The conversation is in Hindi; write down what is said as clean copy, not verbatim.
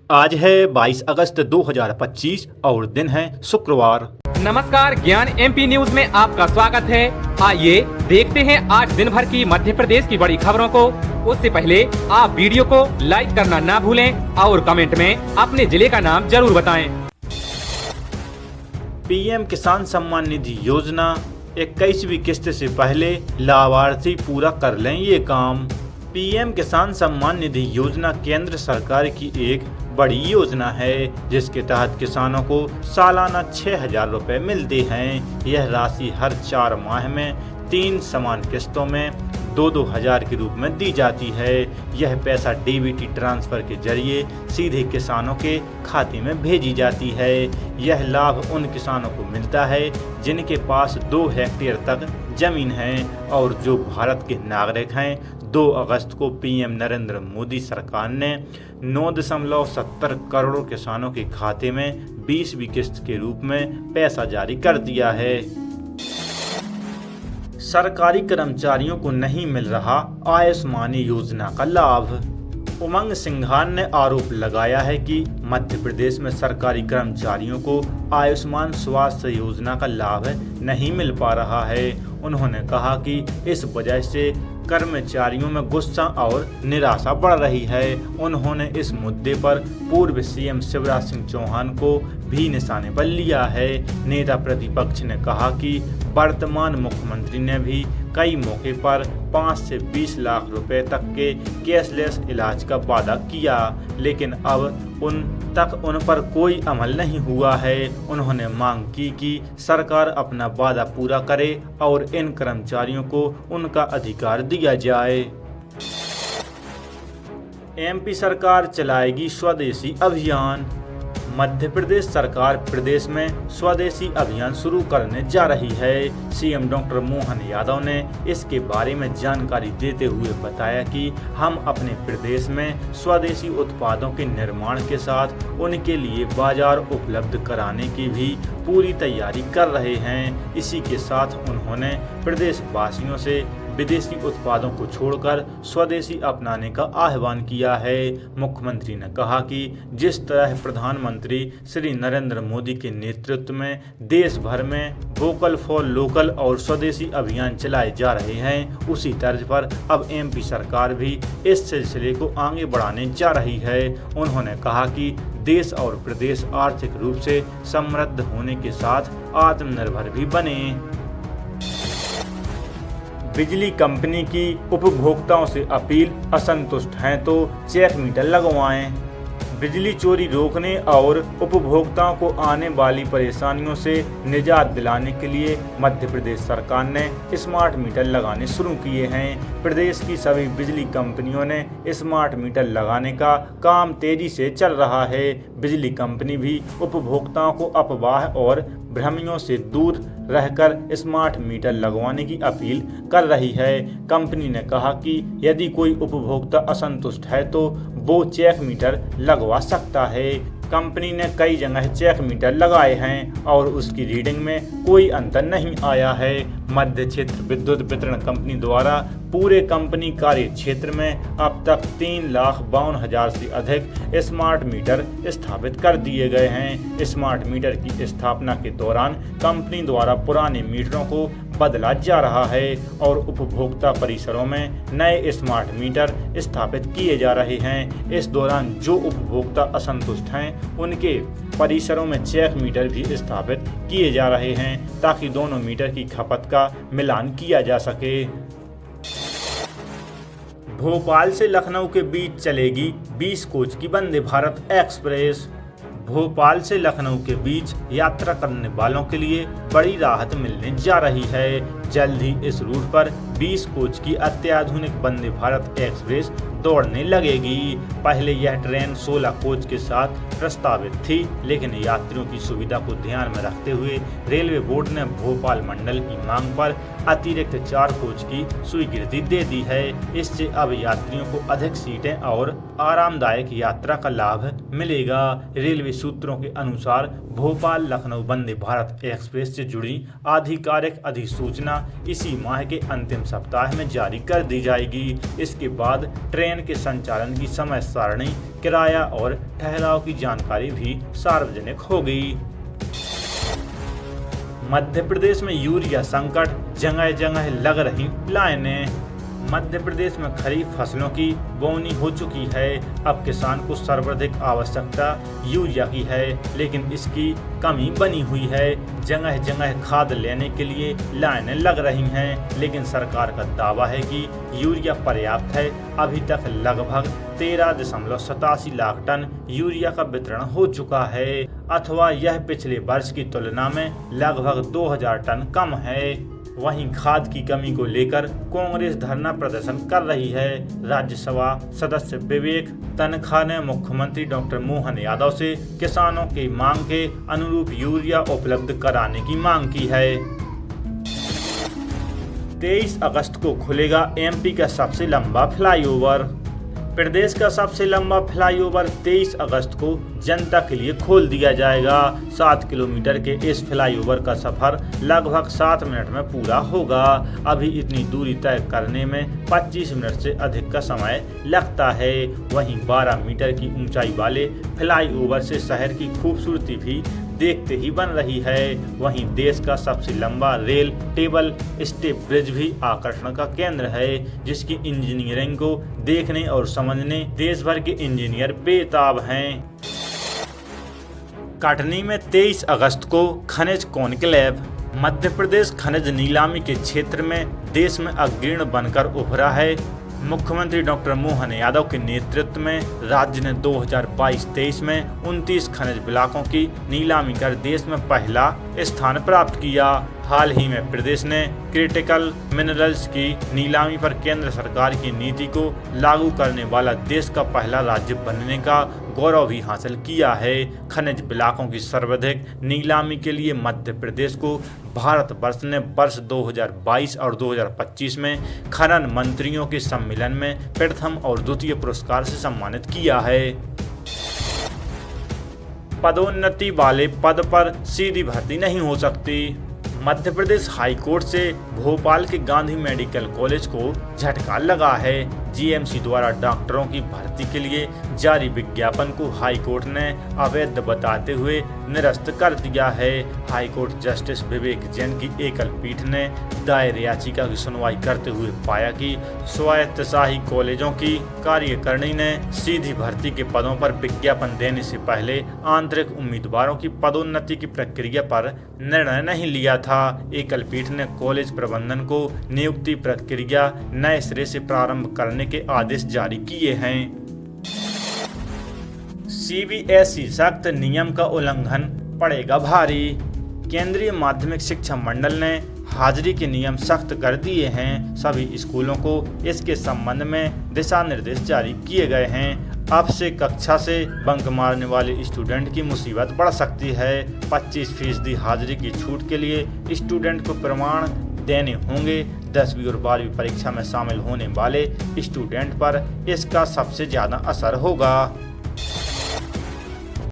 आज है 22 अगस्त 2025 और दिन है शुक्रवार। नमस्कार, ज्ञान एमपी न्यूज में आपका स्वागत है। आइए देखते हैं आज दिन भर की मध्य प्रदेश की बड़ी खबरों को। उससे पहले आप वीडियो को लाइक करना ना भूलें और कमेंट में अपने जिले का नाम जरूर बताएं। पीएम किसान सम्मान निधि योजना 21वीं किस्त से पहले लाभार्थी पूरा कर लें ये काम। पीएम किसान सम्मान निधि योजना केंद्र सरकार की एक बड़ी योजना है जिसके तहत किसानों को सालाना 6,000 रुपए मिलते हैं। यह राशि हर 4 माह में 3 समान किस्तों में 2-2 हज़ार के रूप में दी जाती है। यह पैसा डीबीटी ट्रांसफर के जरिए सीधे किसानों के खाते में भेजी जाती है। यह लाभ उन किसानों को मिलता है जिनके पास 2 हेक्टेयर तक जमीन है और जो भारत के नागरिक हैं। 2 अगस्त को पीएम नरेंद्र मोदी सरकार ने 9.70 करोड़ किसानों के खाते में 20वीं किस्त के रूप में पैसा जारी कर दिया है। सरकारी कर्मचारियों को नहीं मिल रहा आयुष्मान योजना का लाभ। उमंग सिंघार ने आरोप लगाया है कि मध्य प्रदेश में सरकारी कर्मचारियों को आयुष्मान स्वास्थ्य योजना का लाभ नहीं मिल पा रहा है। उन्होंने कहा कि इस वजह से कर्मचारियों में गुस्सा और निराशा बढ़ रही है। उन्होंने इस मुद्दे पर पूर्व सीएम शिवराज सिंह चौहान को भी निशाने पर लिया है। नेता प्रतिपक्ष ने कहा कि वर्तमान मुख्यमंत्री ने भी कई मौके पर 5 से 20 लाख रुपए तक के कैशलेस इलाज का वादा किया, लेकिन अब उन पर कोई अमल नहीं हुआ है। उन्होंने मांग की कि सरकार अपना वादा पूरा करे और इन कर्मचारियों को उनका अधिकार दिया जाए। एमपी सरकार चलाएगी स्वदेशी अभियान। मध्य प्रदेश सरकार प्रदेश में स्वदेशी अभियान शुरू करने जा रही है। सीएम डॉक्टर मोहन यादव ने इसके बारे में जानकारी देते हुए बताया कि हम अपने प्रदेश में स्वदेशी उत्पादों के निर्माण के साथ उनके लिए बाजार उपलब्ध कराने की भी पूरी तैयारी कर रहे हैं। इसी के साथ उन्होंने प्रदेश वासियों से विदेशी उत्पादों को छोड़कर स्वदेशी अपनाने का आह्वान किया है। मुख्यमंत्री ने कहा कि जिस तरह प्रधानमंत्री श्री नरेंद्र मोदी के नेतृत्व में देश भर में वोकल फॉर लोकल और स्वदेशी अभियान चलाए जा रहे हैं, उसी तर्ज पर अब एमपी सरकार भी इस सिलसिले को आगे बढ़ाने जा रही है। उन्होंने कहा कि देश और प्रदेश आर्थिक रूप से समृद्ध होने के साथ आत्मनिर्भर भी बने। बिजली कंपनी की उपभोक्ताओं से अपील, असंतुष्ट हैं तो चेक मीटर लगवाएं। बिजली चोरी रोकने और उपभोक्ताओं को आने वाली परेशानियों से निजात दिलाने के लिए मध्य प्रदेश सरकार ने स्मार्ट मीटर लगाने शुरू किए हैं। प्रदेश की सभी बिजली कंपनियों ने स्मार्ट मीटर लगाने का काम तेजी से चल रहा है। बिजली कंपनी भी उपभोक्ताओं को अफवाह और भ्रमियों से दूर रहकर स्मार्ट मीटर लगवाने की अपील कर रही है। कंपनी ने कहा कि यदि कोई उपभोक्ता असंतुष्ट है तो वो चेक मीटर लगवा सकता है। कंपनी ने कई जगह चेक मीटर लगाए हैं और उसकी रीडिंग में कोई अंतर नहीं आया है। मध्य क्षेत्र विद्युत वितरण कंपनी द्वारा पूरे कंपनी कार्य क्षेत्र में अब तक 3,52,000 से अधिक स्मार्ट मीटर स्थापित कर दिए गए हैं। स्मार्ट मीटर की स्थापना के दौरान कंपनी द्वारा पुराने मीटरों को बदला जा रहा है और उपभोक्ता परिसरों में नए स्मार्ट मीटर स्थापित किए जा रहे हैं। इस दौरान जो उपभोक्ता असंतुष्ट हैं उनके परिसरों में चेक मीटर भी स्थापित किए जा रहे हैं ताकि दोनों मीटर की खपत का मिलान किया जा सके। भोपाल से लखनऊ के बीच चलेगी 20 कोच की वंदे भारत एक्सप्रेस। भोपाल से लखनऊ के बीच यात्रा करने वालों के लिए बड़ी राहत मिलने जा रही है। जल्द ही इस रूट पर 20 कोच की अत्याधुनिक वंदे भारत एक्सप्रेस दौड़ने लगेगी। पहले यह ट्रेन 16 कोच के साथ प्रस्तावित थी, लेकिन यात्रियों की सुविधा को ध्यान में रखते हुए रेलवे बोर्ड ने भोपाल मंडल की मांग पर अतिरिक्त 4 कोच की स्वीकृति दे दी है। इससे अब यात्रियों को अधिक सीटें और आरामदायक यात्रा का लाभ मिलेगा। रेलवे सूत्रों के अनुसार भोपाल लखनऊ वंदे भारत एक्सप्रेस से जुड़ी आधिकारिक अधिसूचना इसी माह के अंतिम सप्ताह में जारी कर दी जाएगी। इसके बाद ट्रेन के संचालन की समय सारणी, किराया और ठहराव की जानकारी भी सार्वजनिक होगी। मध्य प्रदेश में यूरिया संकट, जगह जगह लग रही लाइनें। मध्य प्रदेश में खरीफ फसलों की बोनी हो चुकी है। अब किसान को सर्वाधिक आवश्यकता यूरिया की है, लेकिन इसकी कमी बनी हुई है। जगह जगह खाद लेने के लिए लाइनें लग रही हैं, लेकिन सरकार का दावा है कि यूरिया पर्याप्त है। अभी तक लगभग 13.87 लाख टन यूरिया का वितरण हो चुका है, अथवा यह पिछले वर्ष की तुलना में लगभग 2000 टन कम है। वहीं खाद की कमी को लेकर कांग्रेस धरना प्रदर्शन कर रही है। राज्यसभा सदस्य विवेक तनखा ने मुख्यमंत्री डॉक्टर मोहन यादव से किसानों की मांग के अनुरूप यूरिया उपलब्ध कराने की मांग की है। 23 अगस्त को खुलेगा एमपी का सबसे लंबा फ्लाईओवर। प्रदेश का सबसे लंबा फ्लाईओवर 23 अगस्त को जनता के लिए खोल दिया जाएगा। 7 किलोमीटर के इस फ्लाईओवर का सफर लगभग 7 मिनट में पूरा होगा। अभी इतनी दूरी तय करने में 25 मिनट से अधिक का समय लगता है। वहीं 12 मीटर की ऊंचाई वाले फ्लाईओवर से शहर की खूबसूरती भी देखते ही बन रही है। वहीं देश का सबसे लंबा रेल टेबल स्टेप ब्रिज भी आकर्षण का केंद्र है, जिसकी इंजीनियरिंग को देखने और समझने देश भर के इंजीनियर बेताब हैं। कटनी में 23 अगस्त को खनिज कॉन्क्लेव। मध्य प्रदेश खनिज नीलामी के क्षेत्र में देश में अग्रणी बनकर उभरा है। मुख्यमंत्री डॉक्टर मोहन यादव के नेतृत्व में राज्य ने 2022-23 में 29 खनिज ब्लॉकों की नीलामी कर देश में पहला स्थान प्राप्त किया। हाल ही में प्रदेश ने क्रिटिकल मिनरल्स की नीलामी पर केंद्र सरकार की नीति को लागू करने वाला देश का पहला राज्य बनने का गौरव भी हासिल किया है। खनिज ब्लॉकों की सर्वाधिक नीलामी के लिए मध्य प्रदेश को भारतवर्ष ने वर्ष 2022 और 2025 में खनन मंत्रियों के सम्मेलन में प्रथम और द्वितीय पुरस्कार से सम्मानित किया है। पदोन्नति वाले पद पर सीधी भर्ती नहीं हो सकती। मध्य प्रदेश हाई कोर्ट से भोपाल के गांधी मेडिकल कॉलेज को झटका लगा है। जीएमसी द्वारा डॉक्टरों की भर्ती के लिए जारी विज्ञापन को हाई कोर्ट ने अवैध बताते हुए निरस्त कर दिया है। हाई कोर्ट जस्टिस विवेक जैन की एकल पीठ ने दायर याचिका की सुनवाई करते हुए पाया कि स्वायत्तशाही कॉलेजों की कार्यकारिणी ने सीधी भर्ती के पदों पर विज्ञापन देने से पहले आंतरिक उम्मीदवारों की पदोन्नति की प्रक्रिया पर निर्णय नहीं लिया था। एकल पीठ ने कॉलेज प्रबंधन को नियुक्ति प्रक्रिया नए सिरे से प्रारंभ करने के आदेश जारी किए हैं। सीबीएसई सख्त नियम का उल्लंघन पड़ेगा भारी। केंद्रीय माध्यमिक शिक्षा मंडल ने हाजिरी के नियम सख्त कर दिए हैं। सभी स्कूलों को इसके संबंध में दिशा निर्देश जारी किए गए हैं। अब से कक्षा से बंक मारने वाले स्टूडेंट की मुसीबत बढ़ सकती है। 25% हाजिरी की छूट के लिए स्टूडेंट को प्रमाण देने होंगे। 10वीं और 12वीं परीक्षा में शामिल होने वाले स्टूडेंट पर इसका सबसे ज़्यादा असर होगा।